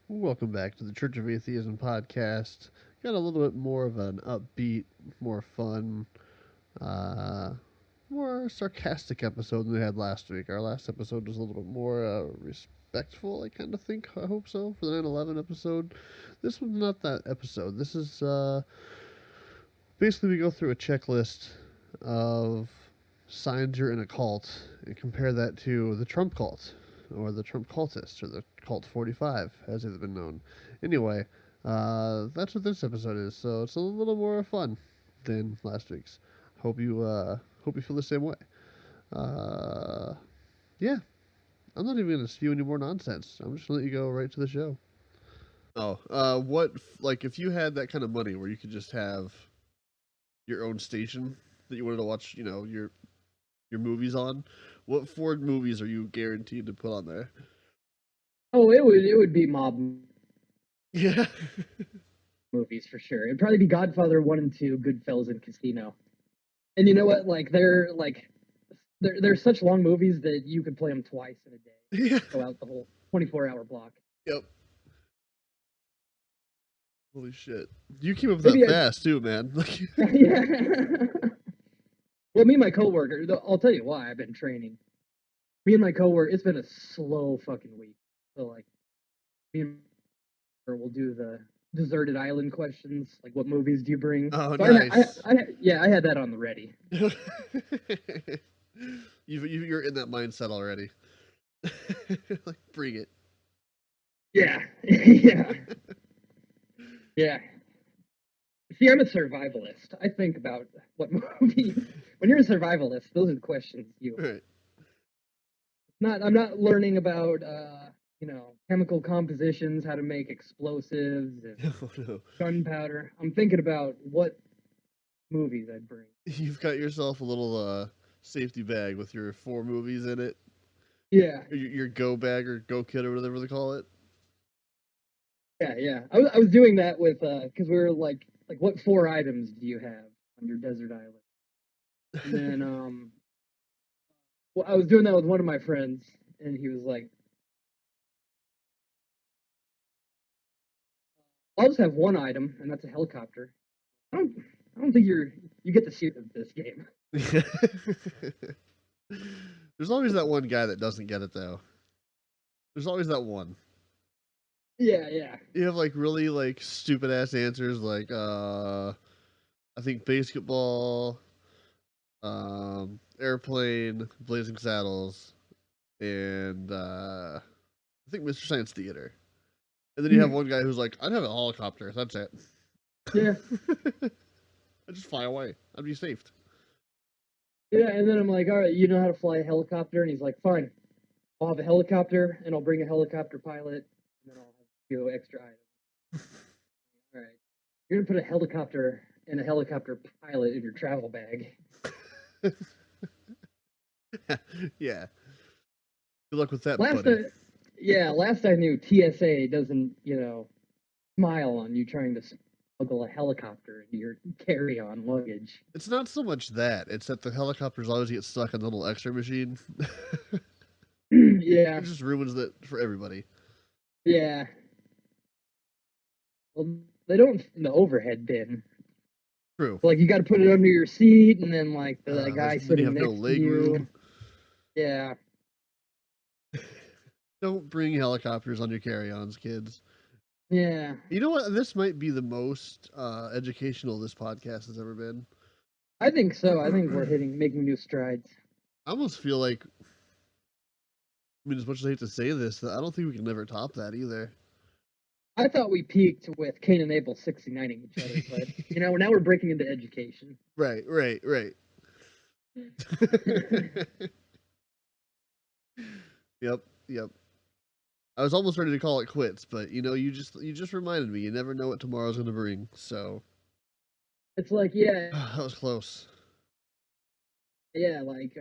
Welcome back to the Church of Atheism podcast. Got a little bit more of an upbeat, more fun, uh, more sarcastic episode than we had last week. Our last episode was a little bit more respectful, I kind of think. I hope so, for the 9/11 episode. This one's not that episode. This is basically we go through a checklist of signs you're in a cult and compare that to the Trump cult or the Trump cultists or the Cult 45 as it's been known. Anyway, that's what this episode is. So it's a little more fun than last week's. Hope you feel the same way. Uh, yeah, I'm not even gonna spew any more nonsense. I'm just gonna let you go right to the show. Oh, what like if you had that kind of money where you could just have your own station that you wanted to watch, your movies on, what four movies are you guaranteed to put on there? Oh, it would be mob Yeah. movies for sure. It'd probably be Godfather 1 and 2, Goodfellas, and Casino. And you know what? They're such long movies that you could play them twice in a day. Yeah. Go out the whole 24-hour block. Yep. Holy shit. You came up with Maybe that fast too, man. yeah. Well, me and my coworker, I'll tell you why I've been training. Me and my coworker, it's been a slow fucking week. So like, me and we'll do the deserted island questions, like what movies do you bring? Oh, So nice. I had that on the ready. You're in that mindset already. Like, bring it. Yeah, yeah, yeah. See, I'm a survivalist. I think about what movie. When you're a survivalist, those are the questions you. Right. I'm not learning about chemical compositions, how to make explosives and Oh, no. gunpowder. I'm thinking about what movies I'd bring. You've got yourself a little safety bag with your four movies in it. Yeah, Your go bag or go kit or whatever they call it. yeah. I was doing that with because we were like what four items do you have on your desert island? And then well, I was doing that with one of my friends, and he was like, "I'll just have one item, and that's a helicopter." I don't think you get the shoot of this game. There's always that one guy that doesn't get it though. There's always that one. Yeah, yeah. You have like really like stupid ass answers like I think basketball, airplane, Blazing Saddles, and I think Mr. Science Theater. And then you have Hmm. one guy who's like, I'd have a helicopter. That's it. Yeah, I'd just fly away. I'd be safe. yeah. And then I'm like, all right, you know how to fly a helicopter? And he's like, fine, I'll have a helicopter, and I'll bring a helicopter pilot, and then I'll have a few extra items. All right, you're gonna put a helicopter and a helicopter pilot in your travel bag. Yeah. Good luck with that, Last buddy. last I knew, TSA doesn't, smile on you trying to smuggle a helicopter into your carry-on luggage. It's not so much that; it's that the helicopters always get stuck in the little X-ray machine. Yeah, It just ruins it for everybody. yeah. Well, they don't in the overhead bin. True. Like you got to put it under your seat, and then like the guy Then you sitting have no next to leg you. room. Yeah, Don't bring helicopters on your carry-ons, kids. yeah. You know what? This might be the most educational this podcast has ever been. I think so. I think we're making new strides. I almost feel like, I mean, as much as I hate to say this, that I don't think we can ever top that either. I thought we peaked with Cain and Abel 69ing each other, but now we're breaking into education. Right. Yep. I was almost ready to call it quits, but you just reminded me. You never know what tomorrow's going to bring. So It's like, yeah, that was close. yeah, like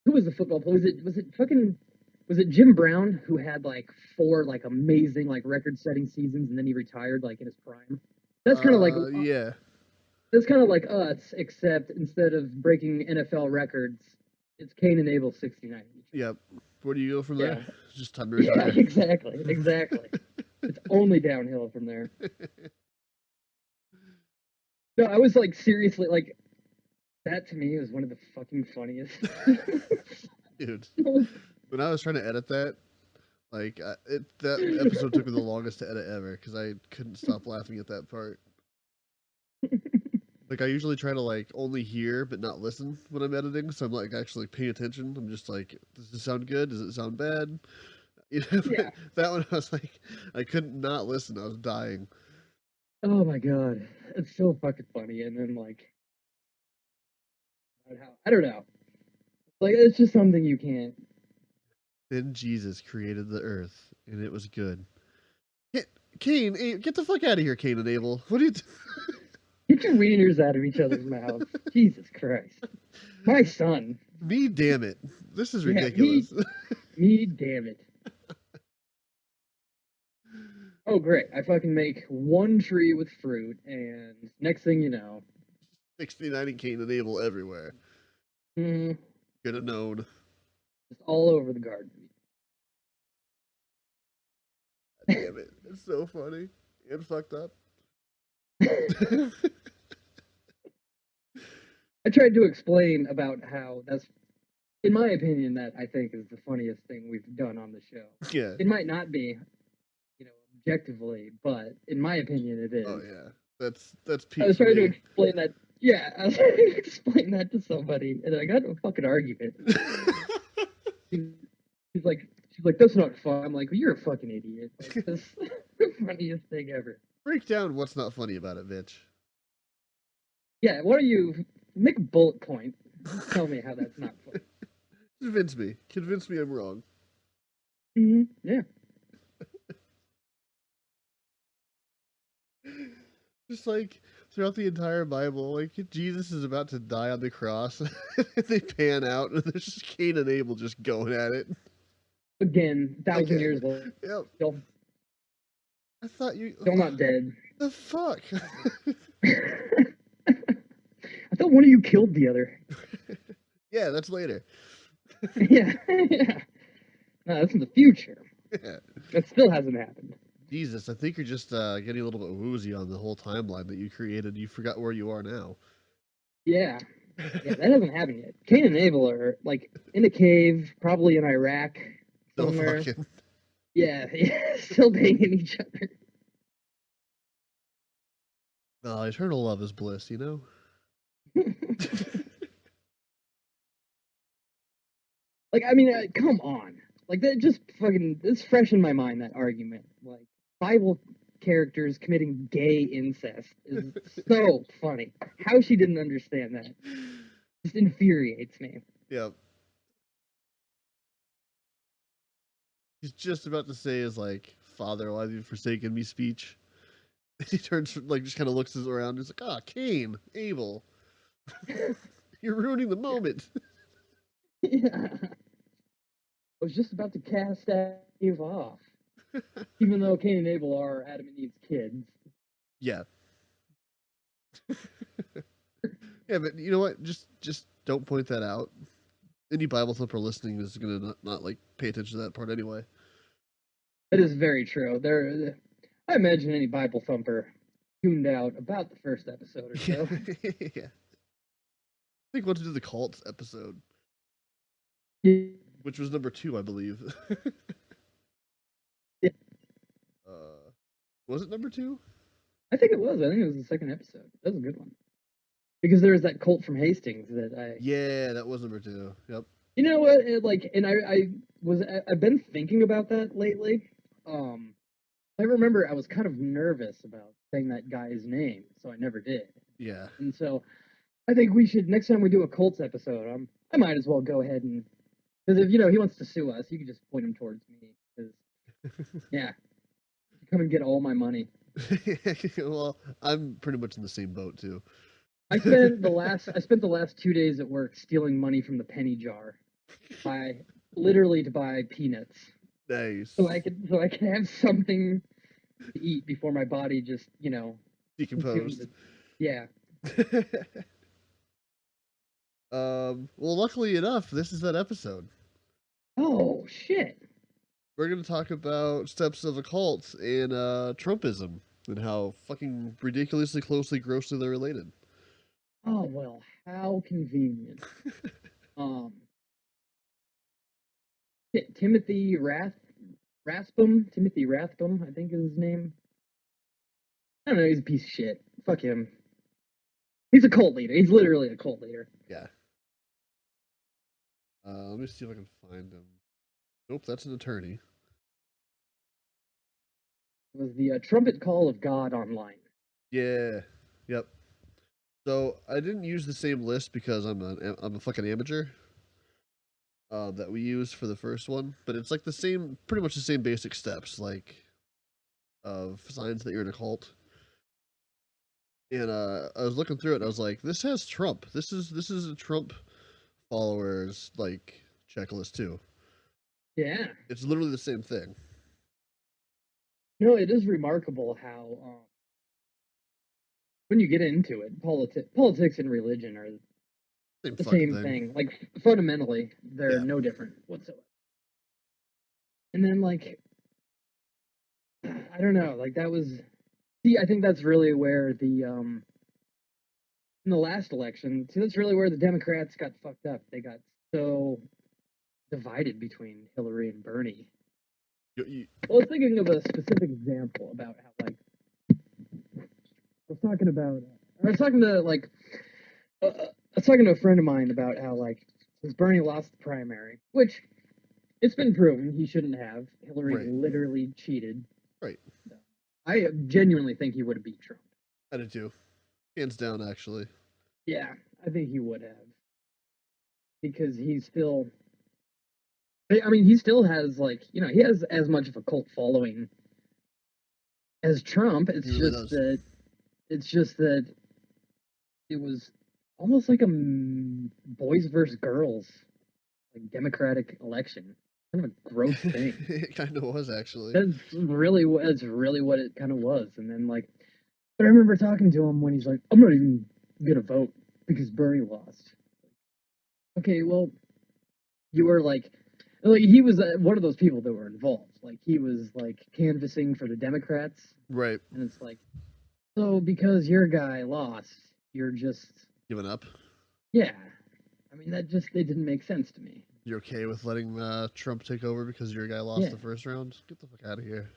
who was the football player? Was it Jim Brown who had like four like amazing like record-setting seasons and then he retired like in his prime? That's kind of like Yeah. that's kind of like us, except instead of breaking NFL records, it's Cain and Abel 69. Yep. Where do you go from there? Yeah. Just time to Yeah, retire. exactly. It's only downhill from there. No, I was like seriously like that to me was one of the fucking funniest. Dude, when I was trying to edit that, like that episode took me the longest to edit ever because I couldn't stop laughing at that part. Like I usually try to like only hear but not listen when I'm editing, so I'm like actually paying attention. I'm just like, does this sound good? Does it sound bad? You know, Yeah. that one I was like, I couldn't not listen. I was dying. Oh my god, it's so fucking funny. And then like, I don't know. Like it's just something you can't. Then Jesus created the earth, and it was good. Get, Cain, get the fuck out of here, Cain and Abel. What are you? Get your wieners out of each other's mouths. Jesus Christ. My son. Me, damn it. This is Yeah, ridiculous. me, damn it. Oh, great. I fucking make one tree with fruit, and next thing you know, 69 Cain and Abel everywhere. mm, Could have known. just all over the garden. Damn it. It's so funny and fucked up. I tried to explain about how that's, in my opinion, that I think is the funniest thing we've done on the show. Yeah. It might not be, objectively, but in my opinion, it Oh is. yeah. That's I peak was for trying to me. explain that. Yeah, I was trying to explain that to somebody, and I got into a fucking argument. She's like, that's not fun. I'm like, well, you're a fucking idiot. Like, this is the funniest thing ever. Break down what's not funny about it, bitch. Yeah, why don't you make a bullet point? Tell me how that's not funny. Convince me. Convince me I'm wrong. Yeah. Just like throughout the entire Bible, like Jesus is about to die on the cross, and they pan out, and there's just Cain and Abel just going at it Again, 1,000 again. years later, Yep. still, I thought you. still not dead. The fuck. I thought one of you killed the other. Yeah, that's later. Yeah, yeah. No, that's in the future. Yeah. That still hasn't happened. Jesus, I think you're just getting a little bit woozy on the whole timeline that you created. You forgot where you are now. Yeah, yeah, that hasn't happened yet. Cain and Abel are like in a cave, probably in Iraq Still somewhere. fucking. Yeah, yeah, still banging each other. Oh, eternal love is bliss, you know? Like, I mean, come on. Like, that just fucking, it's fresh in my mind, that argument. Like, Bible characters committing gay incest is so funny. How she didn't understand that just infuriates me. Yep. He's just about to say his, like, Father, why have you forsaken me speech? He turns, like, just kind of looks around. He's like, ah, Cain, Abel. You're ruining the moment. Yeah. I was just about to cast Eve off. Even though Cain and Abel are Adam and Eve's kids. Yeah. Yeah, but you know what? Just don't point that out. Any Bible thumper listening is gonna not like pay attention to that part anyway. That is very true. I imagine any Bible thumper tuned out about the first episode or so. Yeah. I think we'll do the cults episode, Yeah. which was number 2, I believe. Yeah. Was it number 2? I think it was. I think it was the second episode. That was a good one. Because there was that cult from Hastings that I. Yeah, that was number 2. Yep. You know what? I've been thinking about that lately. I remember I was kind of nervous about saying that guy's name, so I never did. Yeah. And so I think we should, next time we do a cults episode, I might as well go ahead and, because if he wants to sue us, you can just point him towards me. Because yeah, come and get all my money. Well, I'm pretty much in the same boat too. I spent the last 2 days at work stealing money from the penny jar, to buy peanuts. Nice. So I could have something to eat before my body just Decomposed. Yeah. Well, luckily enough, this is that episode. Oh shit. We're going to talk about steps of a cult and Trumpism and how fucking ridiculously closely, grossly they're related. Oh well, how convenient. Um, Timothy Timothy Rathbum, I think is his name. I don't know. He's a piece of shit. Fuck him. He's a cult leader. He's literally a cult leader. Yeah. Let me see if I can find him. Nope, that's an attorney. It was the trumpet call of God online. Yeah. Yep. So I didn't use the same list because I'm a fucking amateur. That we used for the first one, but it's like the same, pretty much the same basic steps, like of signs that you're in a cult. And I was looking through it, and I was like, this has Trump. This is a Trump followers like checklist too. Yeah. It's literally the same thing. No, it is remarkable how when you get into it, politics and religion are Same the fucking same thing. thing. Like fundamentally, they're Yeah. no different whatsoever. And then like I don't know, like that was see, I think that's really where the in the last election, see that's really where the Democrats got fucked up. They got so divided between Hillary and Bernie. You, Well, I was thinking of a specific example about how like I was talking to like I was talking to a friend of mine about how like since Bernie lost the primary, which it's been proven he shouldn't have. Hillary right. literally cheated. Right. I genuinely think he would have beat Trump. I did too. Hands down, actually. Yeah, I think he would have because he's still. He still has like he has as much of a cult following as Trump. He really does. It's just that it was almost like a boys versus girls like democratic election. Kind of a gross thing. It kind of was actually. That's really what it kind of was. And then like, but I remember talking to him when he's like, "I'm not even gonna vote because Bernie lost." Okay, well, you were like he was one of those people that were involved. Like he was like canvassing for the Democrats, Right. and it's like, so because your guy lost, you're just Giving up. yeah. I mean that just it didn't make sense to me. You're okay with letting Trump take over because your guy lost Yeah, the first round? Get the fuck out of here.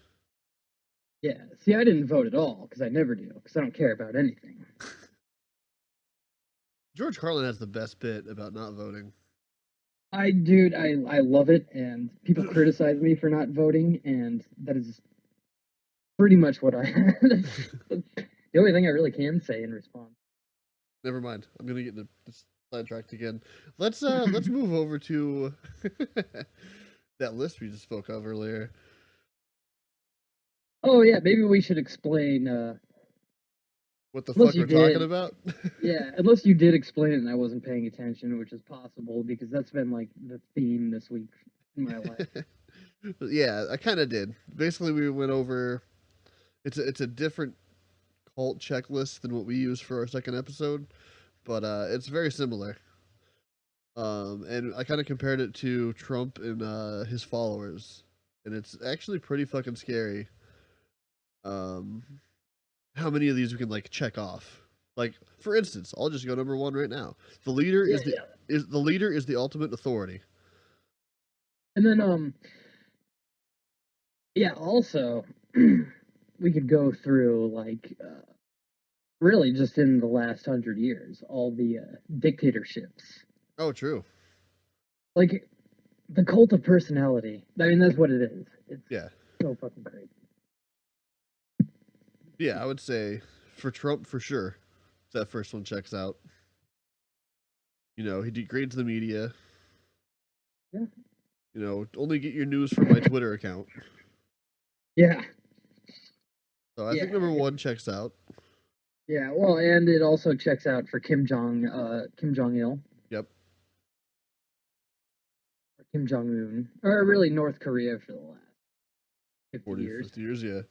yeah. See, I didn't vote at all because I never do because I don't care about anything. George Carlin has the best bit about not voting. I love it, and people criticize me for not voting, and that is pretty much what I. The only thing I really can say in response. Never mind. I'm gonna get this sidetracked again. Let's move over to that list we just spoke of earlier. Oh yeah, maybe we should explain. What the Unless fuck you we're talking did, about? yeah. Unless you did explain it and I wasn't paying attention, which is possible because that's been like the theme this week in my life. Yeah, I kind of did. Basically, we went over. It's a different cult checklist than what we used for our second episode, but it's very similar. And I kind of compared it to Trump and his followers, and it's actually pretty fucking scary. Um, how many of these we can like check off? Like, for instance, I'll just go number one right now. The leader Yeah, is the yeah. ultimate authority. And then yeah. Also, we could go through like really just in the last 100 years, all the dictatorships, Oh, true. like the cult of personality. I mean, that's what it is. It's Yeah, so fucking crazy. yeah. I would say for Trump for sure. That first one checks out. He degrades the media. Yeah. Only get your news from my Twitter account. Yeah. So I think Yeah. number one checks out. Yeah. Well, and it also checks out for Kim Jong Il, Yep. or Kim Jong Un, or really North Korea for the last 50 40 to years. 50 years, yeah.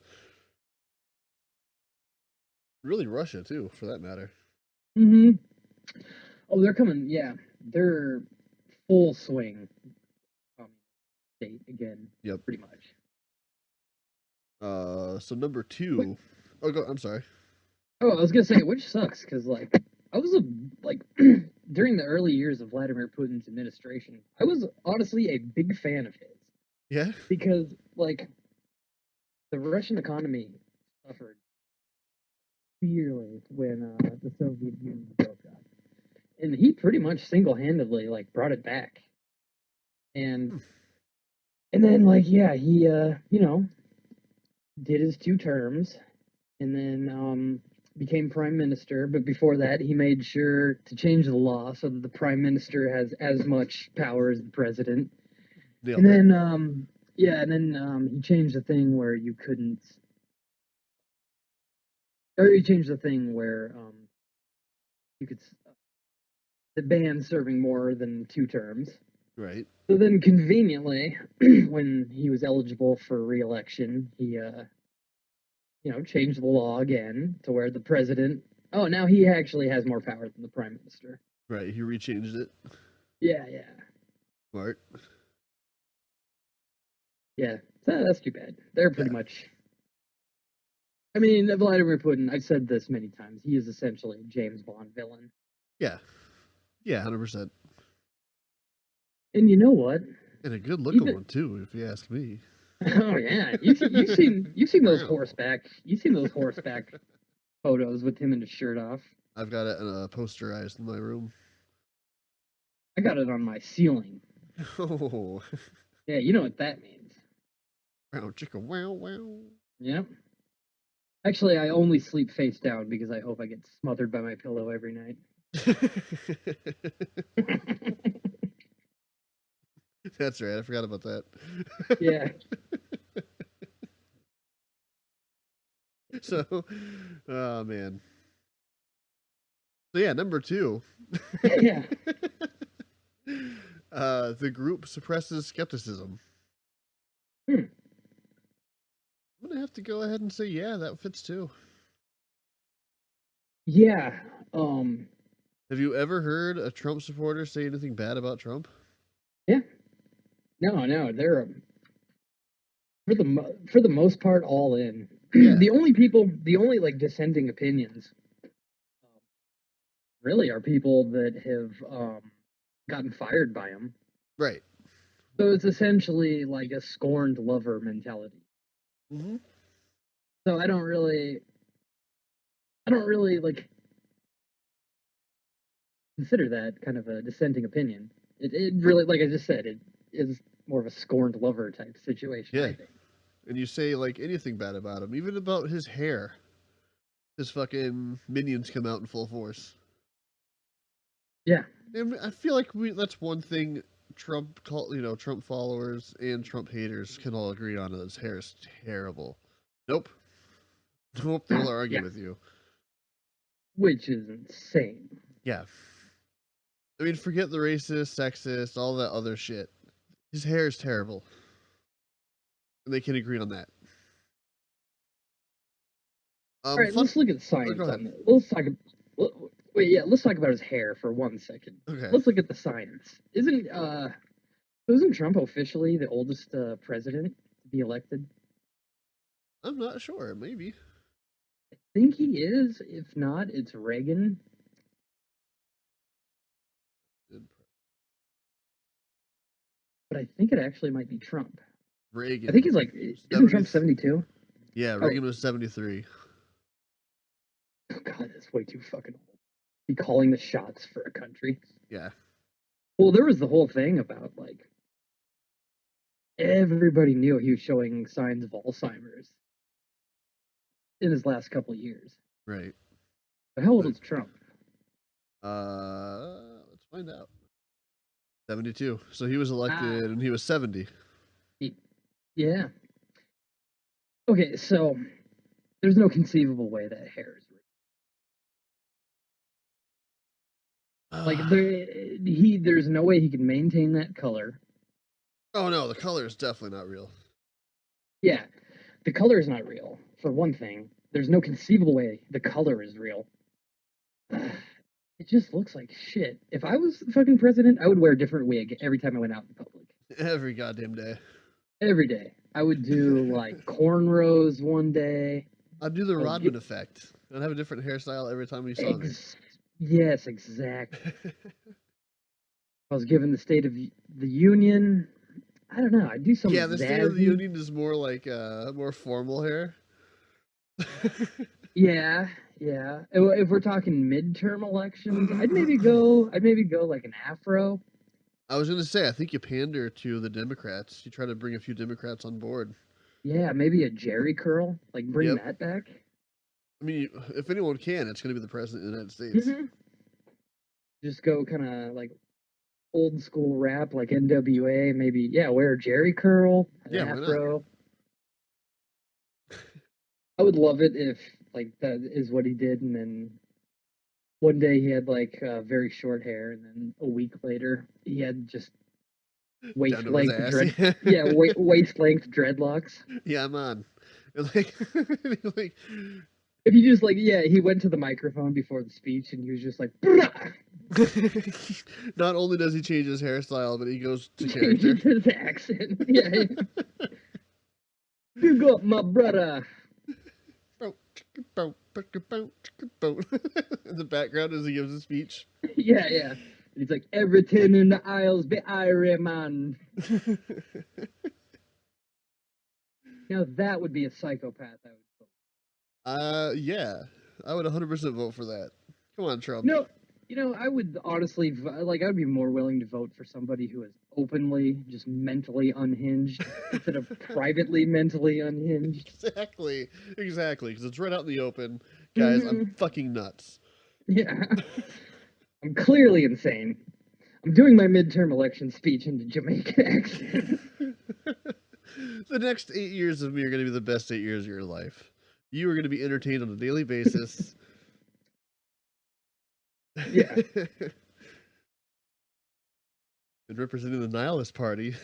Really Russia too, for that matter. Mm-hmm. Oh, they're coming. Yeah, they're full swing. Um, state again, Yep. pretty much. So number Which, 2. Oh, go. I'm sorry. oh, I was gonna say, which sucks, because like I was a like during the early years of Vladimir Putin's administration, I was honestly a big fan of his Yeah. because like the Russian economy suffered severely when the Soviet Union broke up, and he pretty much single-handedly like brought it back. And Hmm. then like yeah, he did his 2 terms, and then became prime minister. But before that, he made sure to change the law so that the prime minister has as much power as the president. And Nailed it. then yeah, and then he changed the thing where you couldn't, or he changed the thing where you could ban serving more than 2 terms. Right. So then, conveniently, when he was eligible for re-election, he changed the law again to where the president. Oh, now he actually has more power than the prime minister. Right. He rechanged it. Yeah, yeah, Smart. yeah. So that's too bad. They're pretty Yeah. much. I mean, Vladimir Putin. I've said this many times. He is essentially a James Bond villain. Yeah. Yeah. 100%. And you know what? And a good looking Even one too, if you ask me. oh yeah, you've seen those Wow. horseback photos with him and his shirt off. I've got it posterized in my room. I got it on my ceiling. Oh. Yeah, you know what that means. Wow, chicka wow wow. Yep. Actually, I only sleep face down because I hope I get smothered by my pillow every night. That's right. I forgot about that. Yeah. So, oh man. So yeah, number 2. Yeah. The group suppresses skepticism. Hmm. I'm gonna have to go ahead and say, yeah, that fits too. Yeah. Have you ever heard a Trump supporter say anything bad about Trump? Yeah. No, no, they're for the most part all in. Yeah, The only like dissenting opinions, um, really are people that have gotten fired by him. right. So it's essentially like a scorned lover mentality. Hmm. So I don't really like consider that kind of a dissenting opinion. It really, like I just said, it is more of a scorned lover type situation, Yeah, I think. and you say like anything bad about him, even about his hair. His fucking minions come out in full force. Yeah. And I feel like that's one thing Trump followers and Trump haters can all agree on: his hair is terrible. Nope. Nope, they will argue Yeah. with you. Which is insane. Yeah. I mean, forget the racist, sexist, all that other shit. His hair is terrible. And they can agree on that. All right, Fun. let's look at Oh, go science ahead. on it. Wait, yeah, let's talk about his hair for 1 second. Okay. Let's look at the science. Isn't Trump officially the oldest president to be elected? I'm not sure. Maybe. I think he is. If not, it's Reagan. But I think it actually might be Trump. I think Reagan. he's like, isn't 70. Trump 72? Yeah, Oh, Reagan was 73. oh God, that's way too fucking old. Be calling the shots for a country. Yeah. Well, there was the whole thing about like everybody knew he was showing signs of Alzheimer's in his last couple of years. Right. But how old But, is Trump? let's find out. 72. So he was Ah, elected and he was 70. yeah. Okay, so there's no conceivable way that hair is like there's no way he can maintain that color. Oh no, the color is definitely not real. Yeah, the color is not real. For one thing, there's no conceivable way the color is real. It just looks like shit. If I was the fucking president, I would wear a different wig every time I went out in public. Every goddamn day. every day. I would do like cornrows one day. I'd do the I would get Rodman effect. I'd have a different hairstyle every time you saw me. ex- yes, exactly. I was given the State of the Union. I don't know. I'd do Yeah, something the State of the zazzy. Union is more like more formal hair. Yeah, yeah. If we're talking midterm elections, I'd maybe go. I'd maybe go like an afro. I was gonna say, I think you pander to the Democrats. You try to bring a few Democrats on board. Yeah, maybe a Jerry curl. Like bring Yep. that back. I mean, if anyone can, it's gonna be the president of the United States. hmm Just go kind of like old school rap, like NWA. Maybe yeah, wear a Jerry curl, an Yeah, why not? afro. I would love it if like that is what he did, and then one day he had like very short hair, and then a week later he had just Down waist to his length ass. dread. Yeah, waist length dreadlocks. Yeah, I'm on. And like, like, If you just like yeah, he went to the microphone before the speech, and he was just like, "Brah!" not only does he change his hairstyle, but he goes to character. Changes his accent. Yeah, you got my brother. In the background as he gives a speech. Yeah, yeah. And he's like, everything in the aisles be Irie, man. You know, that would be a psychopath. I would vote. Yeah, I would 100% vote for that. Come on, Trump. No, you know, I would honestly like. I would be more willing to vote for somebody who is openly just mentally unhinged instead of privately mentally unhinged. Exactly, exactly, because it's right out in the open, guys. I'm hmm fucking nuts. Yeah, I'm clearly insane. I'm doing my midterm election speech in the Jamaican accent. The next 8 years of me are going to be the best 8 years of your life. You are going to be entertained on a daily basis. Yeah. And representing the nihilist party.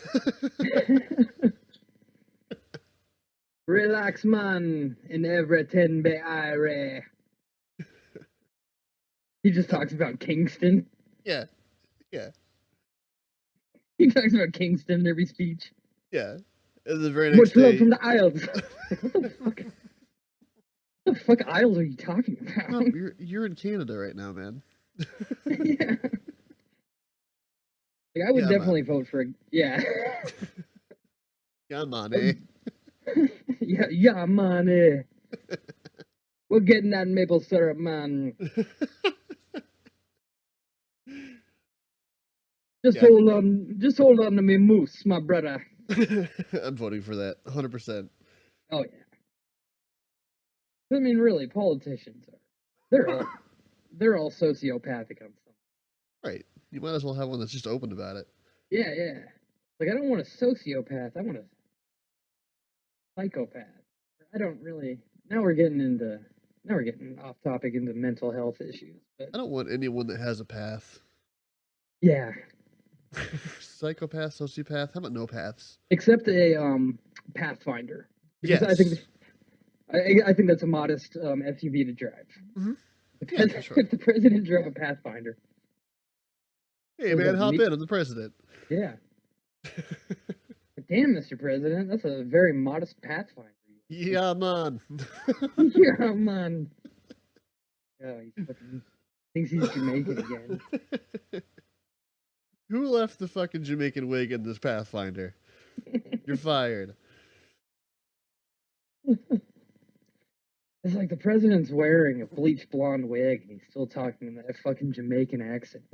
Relax, man, in everything be Irie. He just talks about Kingston. Yeah, yeah, He talks about Kingston in every speech. yeah. And the very next Much love day, from the Isles. Like, what the fuck? What the fuck Isles are you talking about? no, you're in Canada right now, man. Yeah. Like, I would Yeah, definitely man. vote for a yeah. Come on, eh? Yeah, yeah, man. We're getting that maple syrup, man. Yeah, Just hold on to me moose, my brother. I'm voting for that, 100%. Oh yeah. I mean, really, politicians are they're all sociopathic on some. Right. You might as well have one that's just open about it. Yeah, yeah. Like I don't want a sociopath. I want a psychopath. I don't really. Now we're getting into. Now we're getting off topic into mental health issues, but I don't want anyone that has a path. yeah. Psychopath, sociopath. How about no paths? Except a Pathfinder, because Yes. I think that's a modest SUV to drive. Hmm. Yeah, Because for sure. if the president drove a Pathfinder, Hey, it was man, like hop me. in. I'm the president. Yeah. Damn, Mr. President, that's a very modest Pathfinder. Yeah, man. Yeah, man. Oh, he fucking thinks he's Jamaican again. Who left the fucking Jamaican wig in this Pathfinder? You're fired. It's like the president's wearing a bleach blonde wig and he's still talking in that fucking Jamaican accent.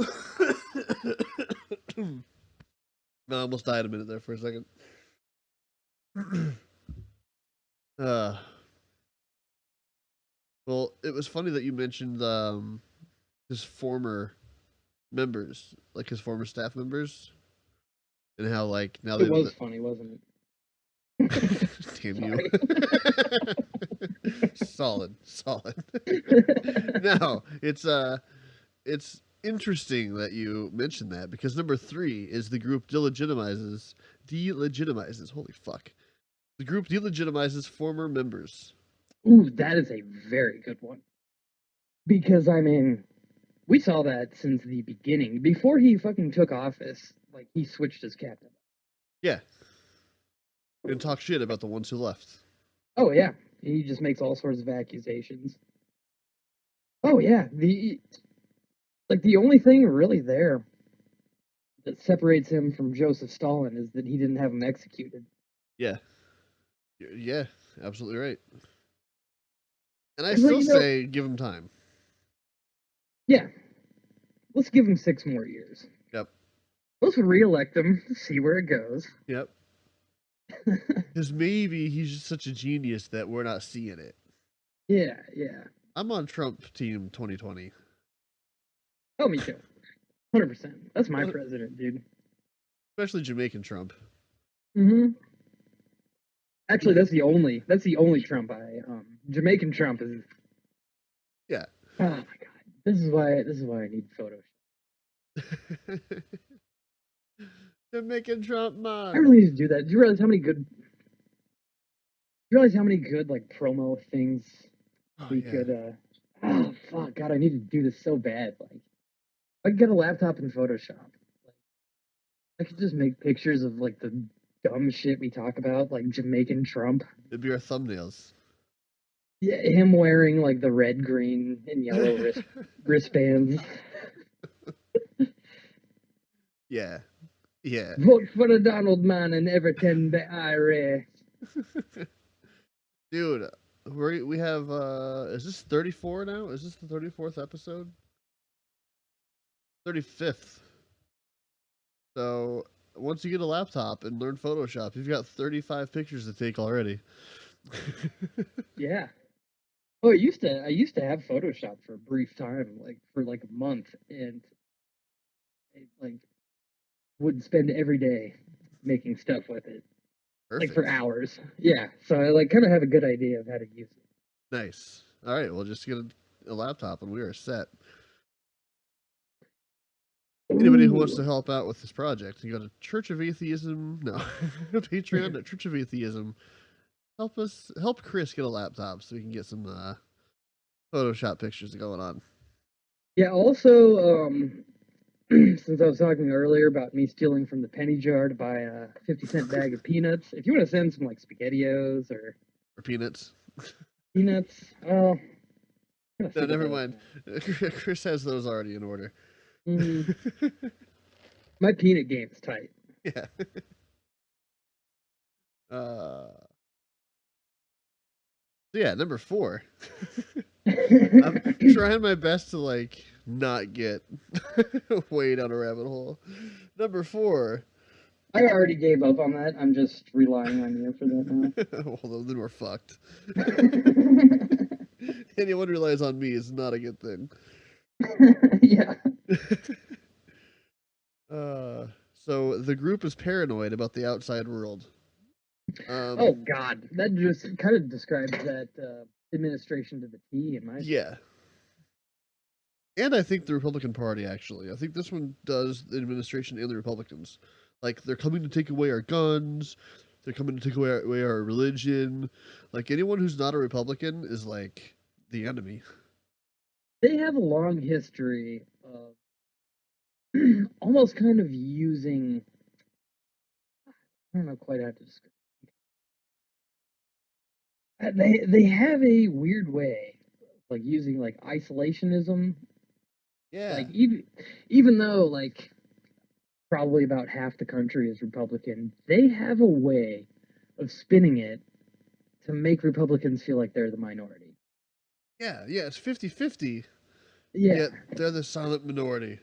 No, I almost died a minute there for a second. uh, well, it was funny that you mentioned his former members, like his former staff members, and how like now It they was funny, wasn't damn you. Sorry. Solid, solid. No, it's interesting that you mentioned that because number 3 is the group delegitimizes. Holy fuck! The group delegitimizes former members. Ooh, that is a very good one. Because, I mean, we saw that since the beginning. Before he fucking took office, like, he switched his captain. Yeah, and talk shit about the ones who left. Oh yeah, he just makes all sorts of accusations. Oh yeah, the only thing really there that separates him from Joseph Stalin is that he didn't have him executed. Yeah, yeah, absolutely right. And I It's like, still say give him time. yeah, let's give him 6 more years. Yep, Let's reelect him, see where it goes. yep. Because maybe he's just such a genius that we're not seeing it. Yeah, yeah. I'm on Trump team 2020. Oh, me too. 100%. That's my president, dude. Especially Jamaican Trump. Hmm. Actually, that's the only Trump Jamaican Trump is. Yeah. Oh my god, this is why I need Photoshop. Jamaican Trump, I man. really need to do that. Do you realize how many good? Do you realize how many good like promo things Oh, we yeah. could? Oh fuck, God, I need to do this so bad. Like, I could get a laptop in Photoshop. Like, I could just make pictures of like the dumb shit we talk about, like Jamaican Trump. It'd be our thumbnails. Yeah, him wearing like the red, green, and yellow wristbands. Yeah. Yeah. Vote for the Donald man and Everton the IRA. Dude, we have, is this 34 now? Is this the 34th episode? 35th. So, once you get a laptop and learn Photoshop, you've got 35 pictures to take already. Yeah. Oh, I used to have Photoshop for a brief time, like for like a month, and I like would spend every day making stuff with it, like for Perfect. hours. Yeah, so I like kind of have a good idea of how to use Nice. All right, we'll just get a laptop and we are set. it. Anybody who wants Ooh, to help out with this project, you go to Church of Atheism. No, Patreon at Church of Atheism. Help Chris get a laptop so we can get some Photoshop pictures going on. yeah. Also, since I was talking earlier about me stealing from the penny jar to buy a 50-cent bag of peanuts, if you want to send some like SpaghettiOs or Or peanuts. peanuts, I'm gonna No, think of never those mind. now. Chris has those already in order. Hmm. My peanut game's tight. Yeah. Uh, so yeah, number 4. I'm trying my best to like not get way down a rabbit hole. Number 4. I already gave up on that. I'm just relying on you for that Well, then we're fucked. now. Anyone relies on me is not a good thing. Yeah. Uh, so the group is paranoid about the outside world. Oh Um, God, that just kind of describes that administration to the T, in my opinion. yeah, and I think the Republican Party actually. I think this one does the administration and the Republicans. Like they're coming to take away our guns. They're coming to take away our religion. Like anyone who's not a Republican is like the enemy. They have a long history of almost kind of using. I don't know quite how to describe. They have a weird way, like using like isolationism. Yeah, Like even though like probably about half the country is Republican, they have a way of spinning it to make Republicans feel like they're the minority. yeah, yeah. It's 50-50. Yeah. Yet they're the silent minority.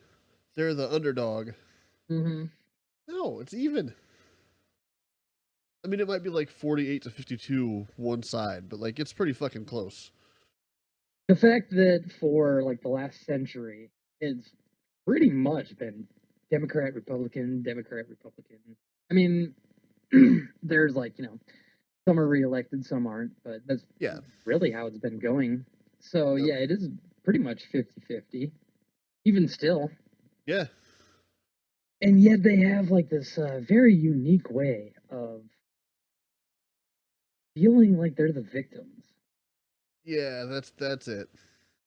They're the underdog. Hmm. No, it's even. I mean, it might be like 48-52 one side, but like it's pretty fucking close. The fact that for like the last century, it's pretty much been Democrat, Republican, Democrat, Republican. I mean, there's like, some are reelected, some aren't, but that's Yeah, really how it's been going. So, yep, yeah, it is pretty much 50-50, even still. yeah, And yet they have like this very unique way of feeling like they're the victims. yeah. That's it.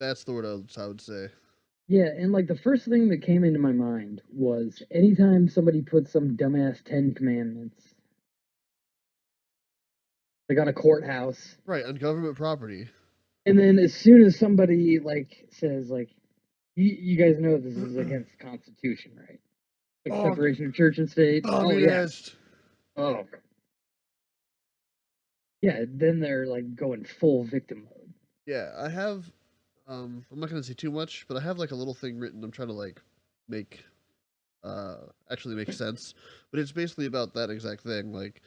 That's the word I would say. Yeah, and like the first thing that came into my mind was anytime somebody puts some dumbass Ten Commandments, like on a courthouse, Right, on government property. and then as soon as somebody like says like, you guys know this is against the Constitution, right? Like Oh, separation of church and state. Oh yeah. communist. Oh yeah. Then they're like going full victim mode. Yeah, I have. I'm not gonna say too much, but I have like a little thing written. I'm trying to like make uh actually make sense, but it's basically about that exact thing. Like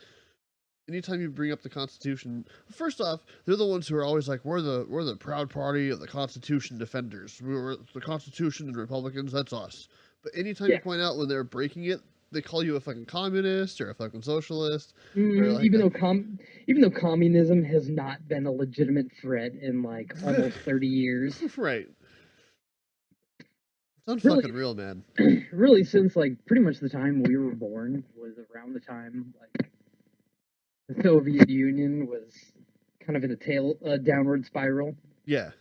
anytime you bring up the Constitution, first off, they're the ones who are always like, we're the proud party of the Constitution defenders. We're the Constitution and Republicans. That's us. But anytime you Yeah. point out when they're breaking it, they call you a fucking communist or a fucking socialist or Mm, like a even though communism has not been a legitimate threat in like almost 30 years, right. It's really, unfucking real, man. really since like pretty much the time we were born was around the time like the Soviet Union was kind of in a downward spiral, Yeah.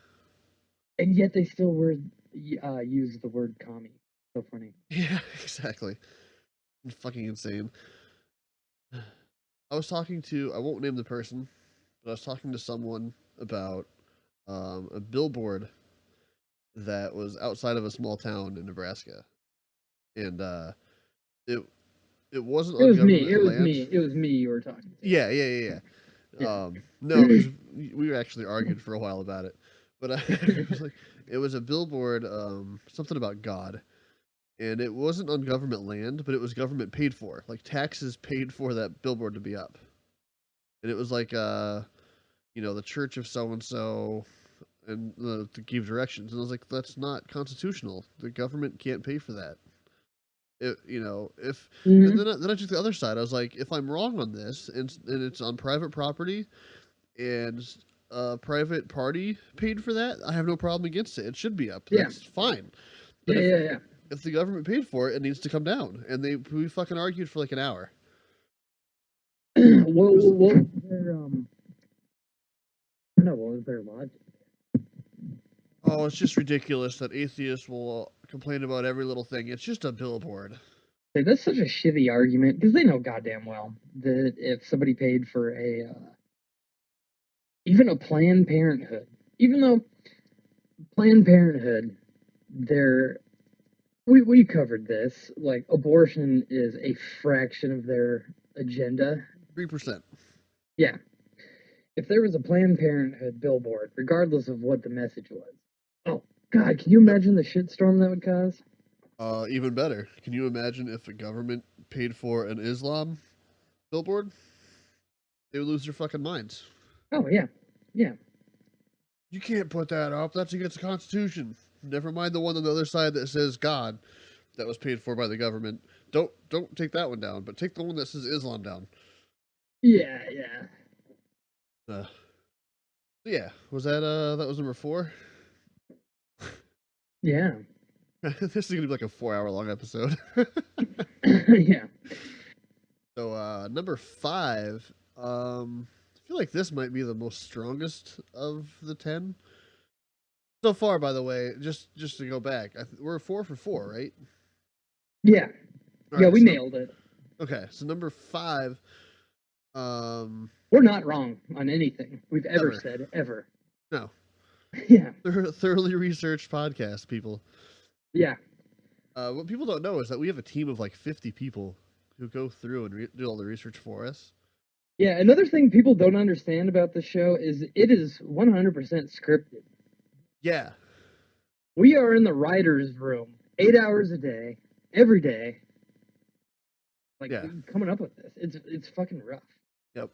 and yet they still were use the word commie. So funny. Yeah, exactly. Fucking insane. I was talking to, I won't name the person, but I was talking to someone about a billboard that was outside of a small town in Nebraska, and it it wasn't It on was me. government It was land. me. It was me you were talking to. Yeah, yeah, yeah, yeah. Yeah. No, because we actually argued for a while about it, but it was like it was a billboard, something about God, and it wasn't on government land, but it was government paid for, like taxes paid for that billboard to be up, and it was like the church of so and so and to give directions. And I was like, that's not constitutional. The government can't pay for that. If and Hmm. then I took the other side. I was like, if I'm wrong on this, and it's on private property, and a private party paid for that, I have no problem against it. It should be up. Yeah. That's fine. But Yeah. Yeah. Yeah. if the government paid for it, it needs to come down. And we fucking argued for like an hour. what, It was what was their no, what was their logic? oh, it's just ridiculous that atheists will complain about every little thing. It's just a billboard. Hey, that's such a shitty argument because they know goddamn well that if somebody paid for a even a Planned Parenthood, even though Planned Parenthood, they're we covered this. Like abortion is a fraction of their agenda. 3%. Yeah, if there was a Planned Parenthood billboard, regardless of what the message was, oh God, can you Yep. imagine the shitstorm that would cause? Even better. Can you imagine if the government paid for an Islam billboard? They would lose their fucking minds. Oh yeah, yeah. You can't put that up. That's against the Constitution. Never mind the one on the other side that says God, that was paid for by the government. Don't take that one down, but take the one that says Islam down. Yeah, yeah. Uh, yeah, that was number 4? Yeah. This is gonna be like a 4-hour long episode. Yeah. So number 5, I feel like this might be the most strongest of the 10 so far. By the way, just to go back, we're 4 for 4, right? Yeah. All Yeah, right. we nailed it. Okay, so number 5, um, We're not wrong on anything we've ever ever. said, ever. No, Yeah. thoroughly researched podcast, people. Yeah. What people don't know is that we have a team of like 50 people who go through and do all the research for us. Yeah. Another thing people don't understand about the show is it is 100% scripted. Yeah. We are in the writer's room 8 hours a day, every day, like Yeah. coming up with this. It's fucking rough. Yep.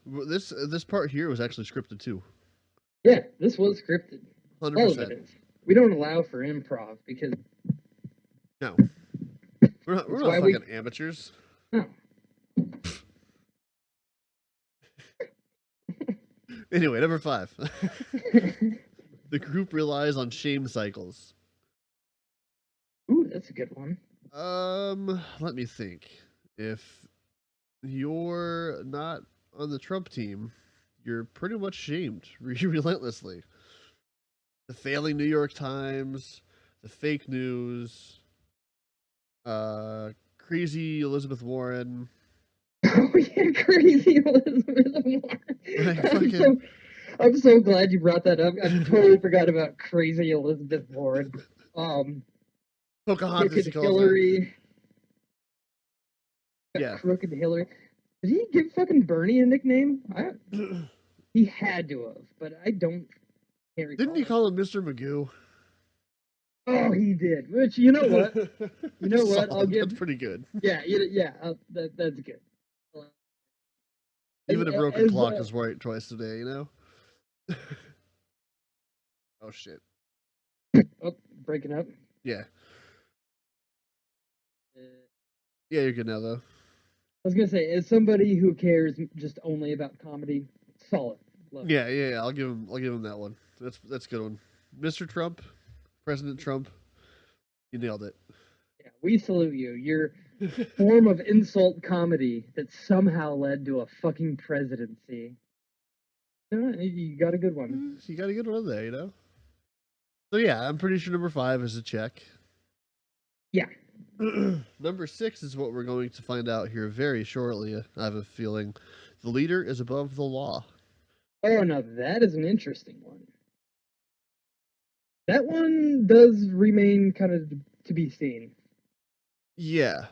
This part here was actually scripted too. Yeah, this was scripted. 100%. All of it is. We don't allow for improv because No. We're not why fucking amateurs. no. Anyway, number 5. The group relies on shame cycles. Ooh, that's a good one. Let me think. If you're not on the Trump team, you're pretty much shamed relentlessly. The failing New York Times, the fake news, crazy Elizabeth Warren, Oh yeah, crazy Elizabeth Warren. like I'm fucking so I'm so glad you brought that up. I totally forgot about crazy Elizabeth Warren. Pocahontas. Crooked He calls her. Hillary. Yeah. Crooked Hillary. Did he give fucking Bernie a nickname? He had to have, but I can't Didn't recall he it. call him Mr. Magoo? Oh, he did. Which you know what? You know what? I'll Solid. give. That's pretty good. Yeah, that's good. Even a broken As clock is right twice a day, you know? Oh, shit. oh, breaking up. Yeah. Uh, Yeah, you're good now, though. I was gonna say, as somebody who cares just only about comedy, solid. Love it. Yeah. I'll give him that one. That's a good one. Mr. Trump, President Trump, you nailed it. Yeah, we salute you. Your form of insult comedy that somehow led to a fucking presidency. You got a good one. You got a good one there, you know? So, yeah, I'm pretty sure number 5 is a check. Yeah. Number 6 is what we're going to find out here very shortly. I have a feeling the leader is above the law. Oh, now that is an interesting one. That one does remain kind of to be seen. Yeah.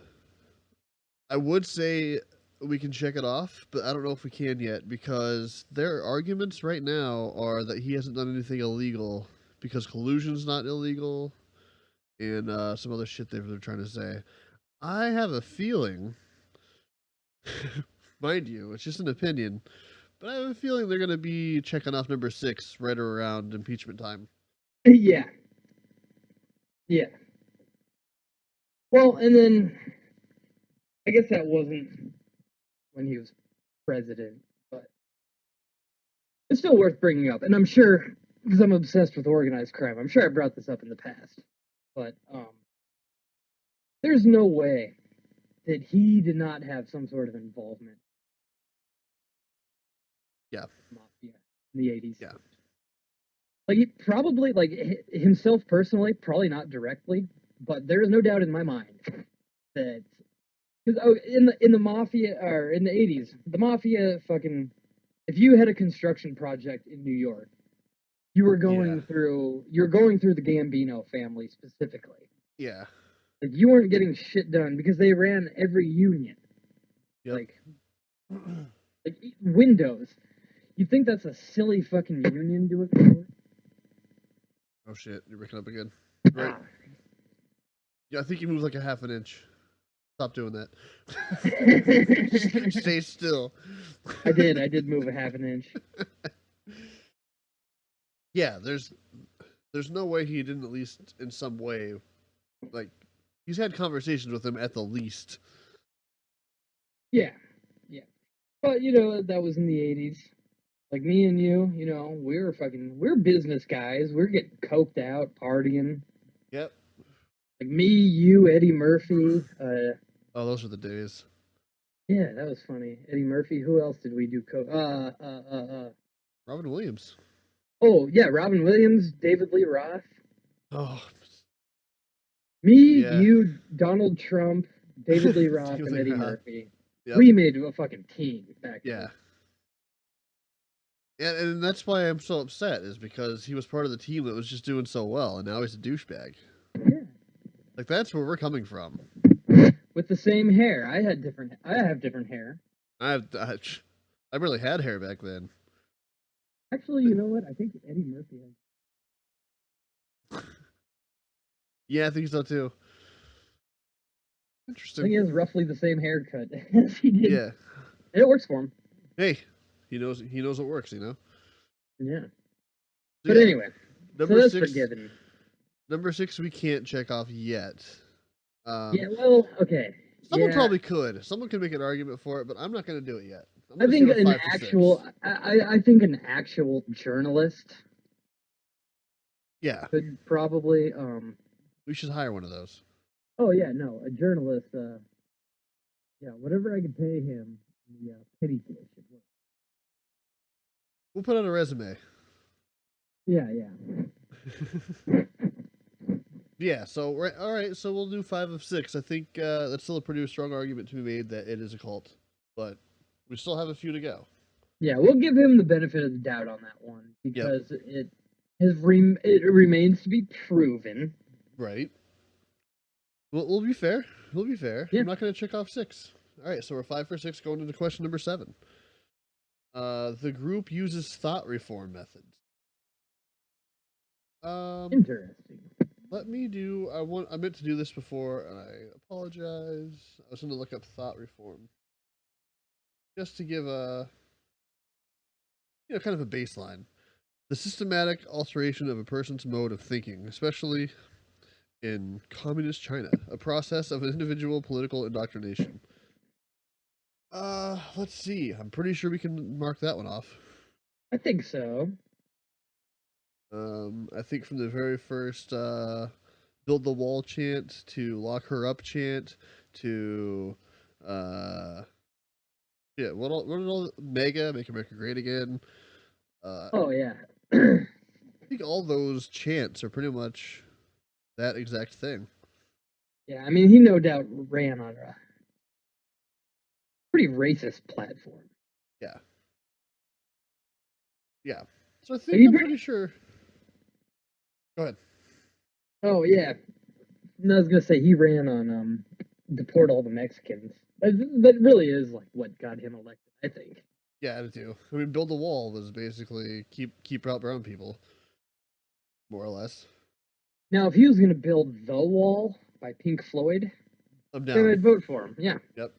I would say we can check it off, but I don't know if we can yet because their arguments right now are that he hasn't done anything illegal because collusion's not illegal and some other shit they're trying to say. I have a feeling, mind you, it's just an opinion, but I have a feeling they're going to be checking off number 6 right around impeachment time. Yeah. Yeah. Well, and then I guess that wasn't when he was president, but it's still worth bringing up. And I'm sure, because I'm obsessed with organized crime, I'm sure I brought this up in the past, but there's no way that he did not have some sort of involvement Yeah. in mafia in the 80s. Yeah. Like, he probably, like, himself personally, probably not directly, but there is no doubt in my mind that, because in the mafia, or in the 80s, the mafia fucking, if you had a construction project in New York, you're going through the Gambino family specifically. Yeah. Like, you weren't getting shit done because they ran every union. Yep. Like Windows. You think that's a silly fucking union doing it? Oh shit, you're breaking up again. Right. Yeah, I think you moved like a half an inch. Stop doing that. Stay still. I did move a half an inch. Yeah, there's no way he didn't at least in some way, like, he's had conversations with him at the least. Yeah. But that was in the 80s. Like me and you, we're business guys. We're getting coked out, partying. Yep. Like me, you, Eddie Murphy. Oh, those were the days. Yeah, that was funny. Eddie Murphy. Who else did we do coke? Robin Williams. Oh yeah, Robin Williams, David Lee Roth. Oh. Me, Yeah. you, Donald Trump, David Lee Roth, and Eddie Murphy. Yep. We made a fucking team back then. Yeah, and that's why I'm so upset, is because he was part of the team that was just doing so well, and now he's a douchebag. Yeah. Like, that's where we're coming from. With the same hair. I have different hair. I really had hair back then. Actually, you know what? I think Eddie Murphy has. Yeah, I think so too. I Interesting. think he has roughly the same haircut as he did. Yeah. And it works for him. Hey, he knows what works, you know? Yeah. So But yeah, anyway, so that's forgiven. Number 6 we can't check off yet. Yeah, well, okay. Someone probably could. Someone could make an argument for it, but I'm not going to do it yet. I think I think an actual journalist. Yeah. Could probably. We should hire one of those. Oh yeah, no, a journalist. Yeah, whatever I could pay him. Yeah, pity for it should work. We'll put on a resume. Yeah. Yeah, so right, all right, so we'll do 5 of 6. I think that's still a pretty strong argument to be made that it is a cult, but we still have a few to go. Yeah, we'll give him the benefit of the doubt on that one Yep, because it remains to be proven. right. We'll be fair. We'll be fair. Yeah, I'm not going to check off 6. All right, so we're 5 for 6 going into question number 7. The group uses thought reform methods. Um, interesting. let me do. I meant to do this before, and I apologize. I was going to look up thought reform just to give a kind of a baseline. The systematic alteration of a person's mode of thinking, especially in communist China, a process of individual political indoctrination. Let's see. I'm pretty sure we can mark that one off. I think so. I think from the very first build the wall chant to lock her up chant to uh yeah, what all mega make America great again. Oh yeah. I think all those chants are pretty much that exact thing. Yeah, I mean, he no doubt ran on a pretty racist platform. Yeah. Yeah. So I But think I'm pretty sure. Go ahead. oh yeah, I was gonna say he ran on deport all the Mexicans. That really is like what got him elected, I think. Yeah, I do. I mean, build the wall was basically keep out brown people, more or less. Now, if he was gonna build The Wall by Pink Floyd, I'm then down. I'd vote for him. Yeah, Yep.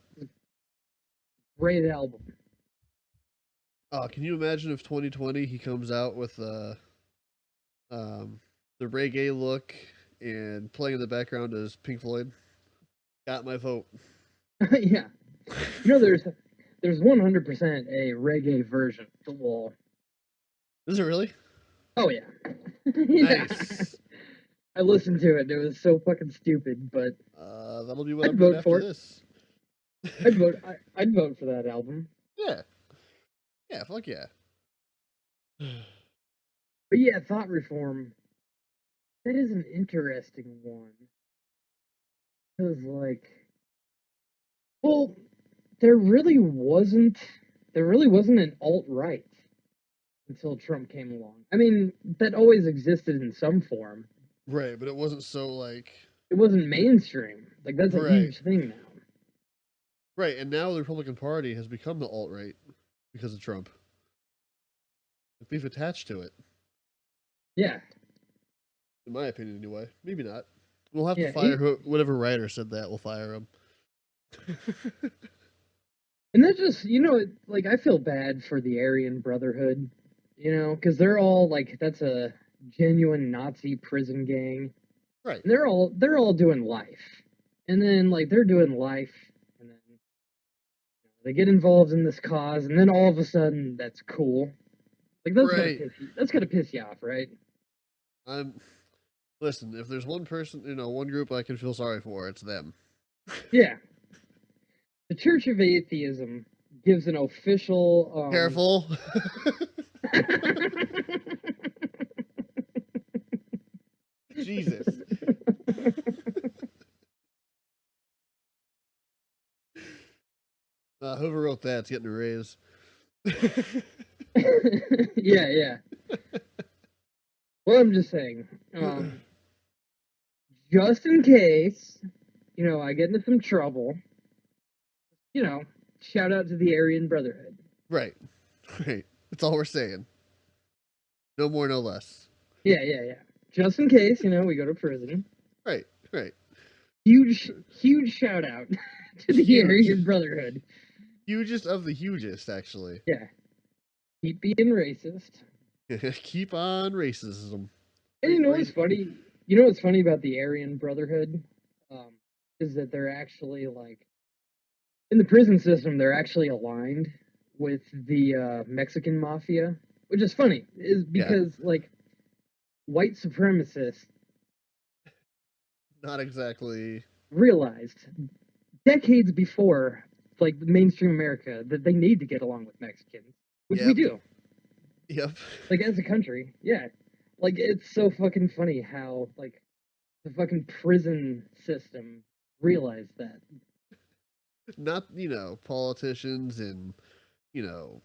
great album. Oh, can you imagine if 2020 he comes out with um the reggae look and playing in the background is Pink Floyd? Got my vote. Yeah, you know, there's 100% a reggae version of The Wall. Is it really? Oh yeah, yeah. Nice. I listened to it. It was so fucking stupid, but That'll be what I'd I'm doing vote after for it. this. I'd vote for that album. Yeah. Yeah, fuck yeah. But yeah, thought reform. That is an interesting one. Because like, well, there really wasn't there really wasn't an alt right until Trump came along. I mean, that always existed in some form. Right, but it wasn't so like It wasn't mainstream. Like that's a right. huge thing now. Right, and now the Republican Party has become the alt right because of Trump. We've attached to it, Yeah, in my opinion, anyway. Maybe not. We'll have to yeah. fire whatever writer said that. We'll fire him. And that just like I feel bad for the Aryan Brotherhood, because they're all like that's a genuine Nazi prison gang. Right. And they're all doing life. And then like they're doing life and then they get involved in this cause and then all of a sudden that's cool. Like Right. that's gonna piss you off, right? I'm. Listen, if there's one person, one group I can feel sorry for, it's them. Yeah. The Church of Atheism gives an official Careful. Jesus. Whoever wrote that's getting a raise. Yeah, yeah. Well, I'm just saying, just in case, I get into some trouble, you know, shout out to the Aryan Brotherhood. Right. Right. That's all we're saying. No more, no less. Yeah, yeah, yeah. Just in case, we go to prison. Right. Right. Huge, huge shout out to the Huge. Aryan Brotherhood. Hugest of the hugest, actually. Yeah. Keep being racist. Keep on racism. And you know what's funny? You know what's funny about the Aryan Brotherhood? Is that they're actually like in the prison system, they're actually aligned with the Mexican mafia, which is funny, is because like white supremacists Not exactly. realized decades before like mainstream America that they need to get along with Mexicans, which we do. Yep. Like as a country, yeah. Like it's so fucking funny how like The fucking prison system realized that. Not, politicians and, you know,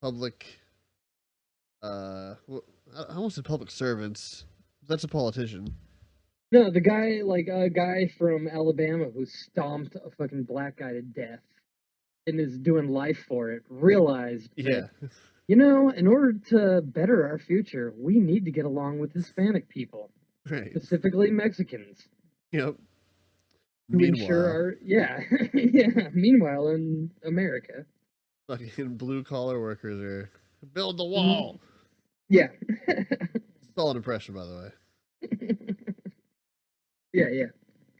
public, I almost said public servants. That's a politician. No, the guy, like a guy from Alabama who stomped a fucking black guy to death and is doing life for it, realized that, Yeah, in order to better our future, we need to get along with Hispanic people, right. specifically Mexicans, Yep. to ensure Meanwhile, our, yeah, yeah. Meanwhile, in America, fucking blue collar workers are build the wall. mm, yeah, Solid impression, by the way. yeah, yeah,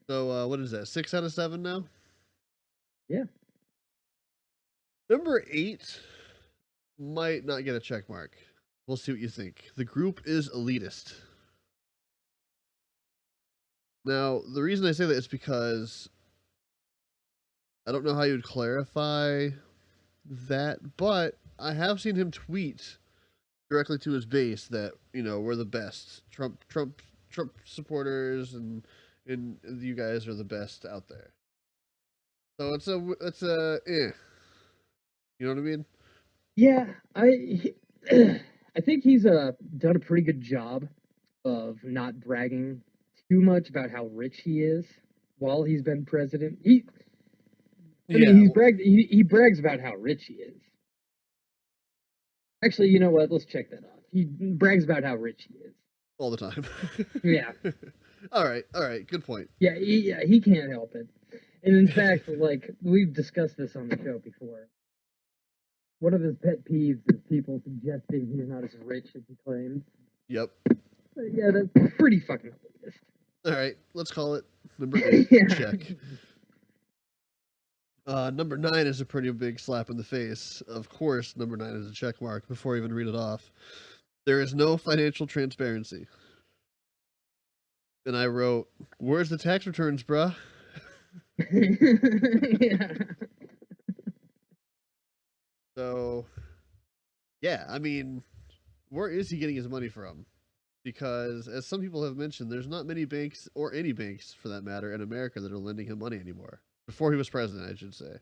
So, what is that? 6 out of 7 now. yeah. Number 8 might not get a check mark. We'll see what you think. The group is elitist. Now, the reason I say that is because I don't know how you'd clarify that, but I have seen him tweet directly to his base that we're the best. Trump supporters and you guys are the best out there. So it's a You know what I mean? Yeah, I think he's done a pretty good job of not bragging too much about how rich he is while he's been president. I mean, Yeah, he brags about how rich he is. Actually, you know what? Let's check that off. He brags about how rich he is. all the time. Yeah, All right. Good point. yeah, he can't help it. And in fact, like we've discussed this on the show before, one of his pet peeves is people suggesting he's not as rich as he claims. Yep. Yeah, that's pretty fucking elitist. All right, let's call it number 8. Yeah. Check. Number 9 is a pretty big slap in the face. Of course, number 9 is a check mark before I even read it off. There is no financial transparency. And I wrote, "Where's the tax returns, bruh?" Yeah. So, yeah, I mean, where is he getting his money from? Because, as some people have mentioned, there's not many banks, or any banks for that matter, in America that are lending him money anymore. Before he was president, I should say.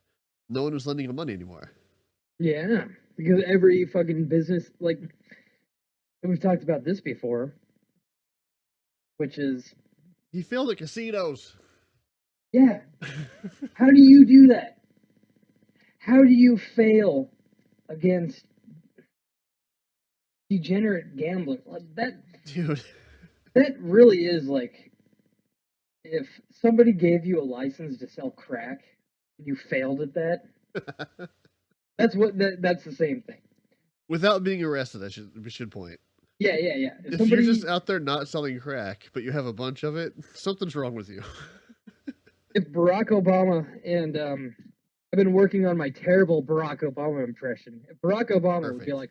No one was lending him money anymore. Yeah. Because every fucking business, like, we've talked about this before, which is, He failed at casinos. yeah, how do you do that? How do you fail against degenerate gamblers? Like, Dude. that really is like, if somebody gave you a license to sell crack and you failed at that, that's the same thing. Without being arrested, we should point. Yeah, yeah, yeah. If you're just out there not selling crack, but you have a bunch of it, something's wrong with you. If Barack Obama and I've been working on my terrible Barack Obama impression. If Barack Obama would be Perfect. like,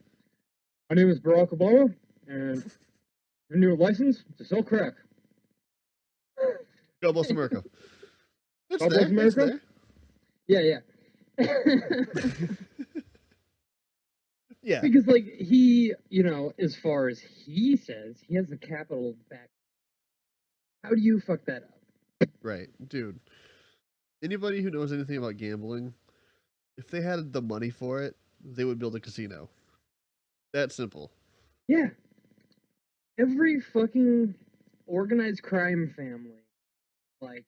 "My name is Barack Obama, and I need a license to sell crack." God bless America. It's God bless there. It's America. there. Yeah, yeah. Yeah. Because like he, as far as he says, he has the capital back. How do you fuck that up? Right. Dude. Anybody who knows anything about gambling, if they had the money for it, they would build a casino. That simple. Yeah. Every fucking organized crime family, like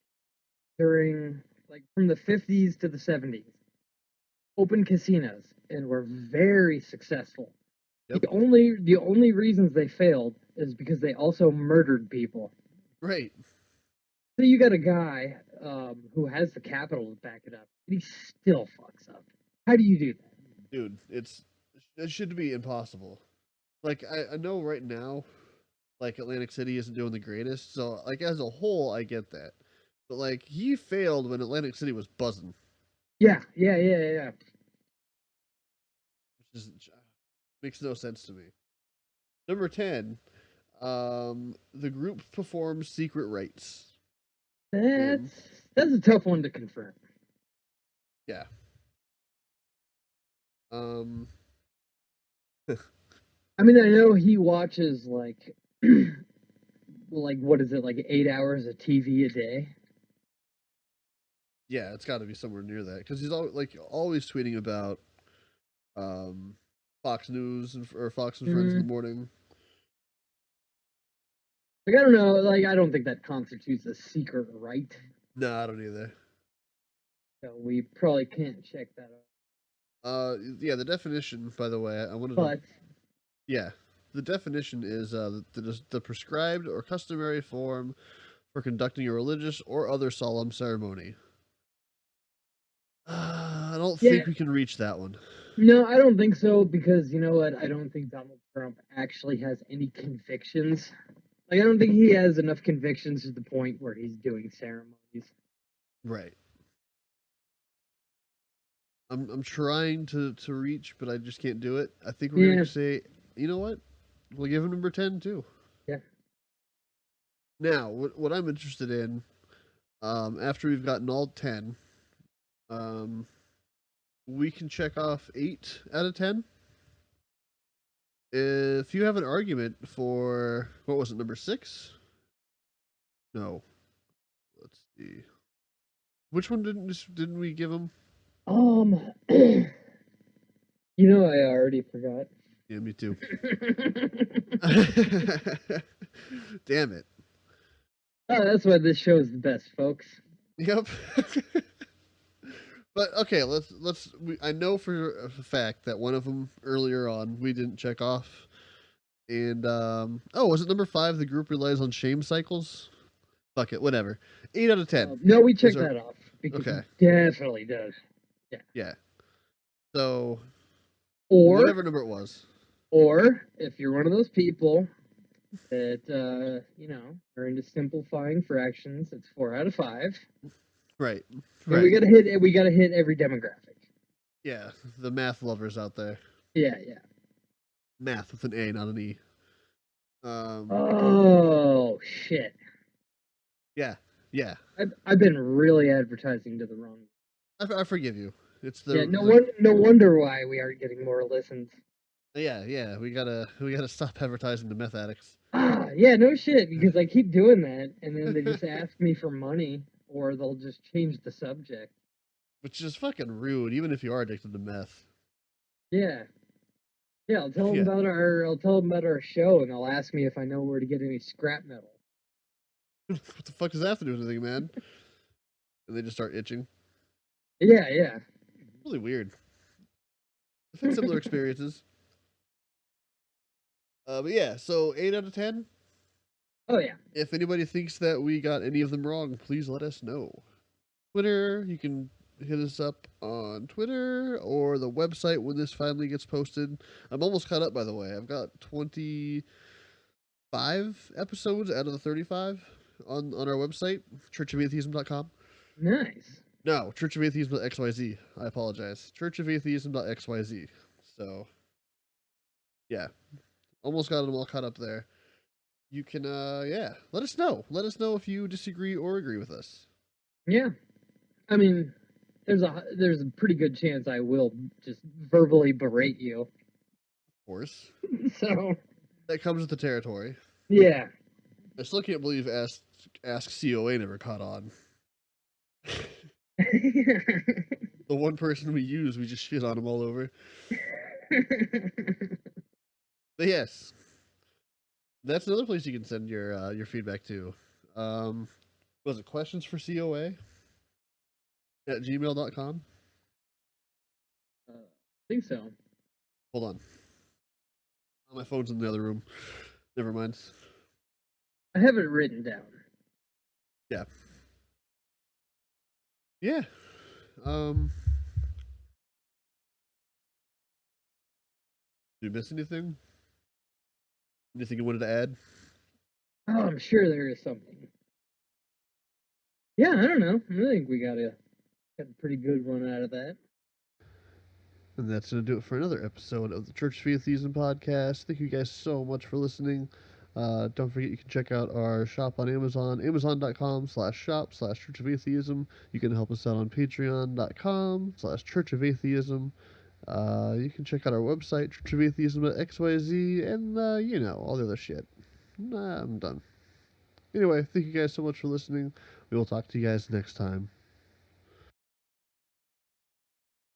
during like from the 50s to the 70s, opened casinos and were very successful. Yep. The only reasons they failed is because they also murdered people. Right. So you got a guy who has the capital to back it up, and he still fucks up. How do you do that? Dude, it should be impossible. Like I know right now, like Atlantic City isn't doing the greatest, so like as a whole, I get that. But like he failed when Atlantic City was buzzing, Yeah, yeah, yeah, yeah. which is makes no sense to me. Number 10, the group performs secret rites. That's And that's a tough one to confirm. yeah. Um I mean, I know he watches like well, like what is it, like 8 hours of TV a day? Yeah, it's got to be somewhere near that because he's always tweeting about um, Fox News or Fox and Friends in the Mm, morning. like I don't know, like I don't think that constitutes a secret right. No, I don't either. So we probably can't check that out. Yeah, the definition, by the way, I wanted to. But Yeah, the definition is the prescribed or customary form for conducting a religious or other solemn ceremony. I don't yeah, think we can reach that one. no, I don't think so because you know what? I don't think Donald Trump actually has any convictions. Like I don't think he has enough convictions to the point where he's doing ceremonies. Right. I'm trying to reach, but I just can't do it. I think we're Yeah, gonna say, you know what? We'll give him number 10 too. yeah. Now, what I'm interested in, after we've gotten all 10, um, we can check off 8 out of 10. If you have an argument for what was it, number 6? No, let's see. Which one didn't we give him? You know, I already forgot. Yeah, me too. Damn it. Oh, that's why this show is the best, folks. Yep. But okay, I know for a fact that one of them earlier on we didn't check off, and oh, was it number 5? The group relies on shame cycles. Fuck it, whatever. 8 out of 10 No, we is checked our that off because okay. he definitely does. Yeah. Yeah. So Or, whatever number it was. or if you're one of those people that you know are into simplifying fractions, it's 4 out of 5. Right. And we Right. gotta hit. We gotta hit every demographic. Yeah. The math lovers out there. Yeah, yeah. Math with an A, not an E. Um. Oh shit! Yeah. Yeah. I've been really advertising to the wrong. I forgive you. It's Yeah, the no wonder why we aren't getting more listens. yeah. We gotta stop advertising to meth addicts. Ah, yeah, no shit, because I keep doing that, and then they just ask me for money, or they'll just change the subject. Which is fucking rude, even if you are addicted to meth. Yeah, yeah, Yeah. I'll tell them about our show, and they'll ask me if I know where to get any scrap metal. What the fuck does that have to do with anything, man? And they just start itching. Yeah, yeah. Really weird. I've had similar experiences. But yeah, so 8 out of 10. Oh yeah. If anybody thinks that we got any of them wrong, please let us know. Twitter, you can hit us up on Twitter or the website when this finally gets posted. I'm almost caught up, by the way. I've got 25 episodes out of the 35 on our website, churchofatheism.com. Nice. No, churchofatheism.xyz. I apologize. Churchofatheism.xyz. So, yeah, almost got them all caught up there. You can, yeah, let us know. Let us know if you disagree or agree with us. Yeah. I mean, there's a pretty good chance I will just verbally berate you. Of course. So That comes with the territory. yeah. I still can't believe Ask COA never caught on. The one person we use, we just shit on him all over. But yes, that's another place you can send your feedback to. Was it questions for COA at gmail.com? I think so. Hold on. Oh, my phone's in the other room. Never mind. I have it written down. Yeah. Yeah. Um, did you miss anything? Anything you wanted to add? Oh, I'm sure there is something. Yeah, I don't know. I think we got a pretty good one out of that. And that's going to do it for another episode of the Church of Atheism podcast. Thank you guys so much for listening. Don't forget you can check out our shop on Amazon, amazon.com/shop/Church of Atheism. You can help us out on patreon.com/Church of Atheism. You can check out our website, churchofatheism.xyz, and, all the other shit. I'm done. Anyway, thank you guys so much for listening. We will talk to you guys next time.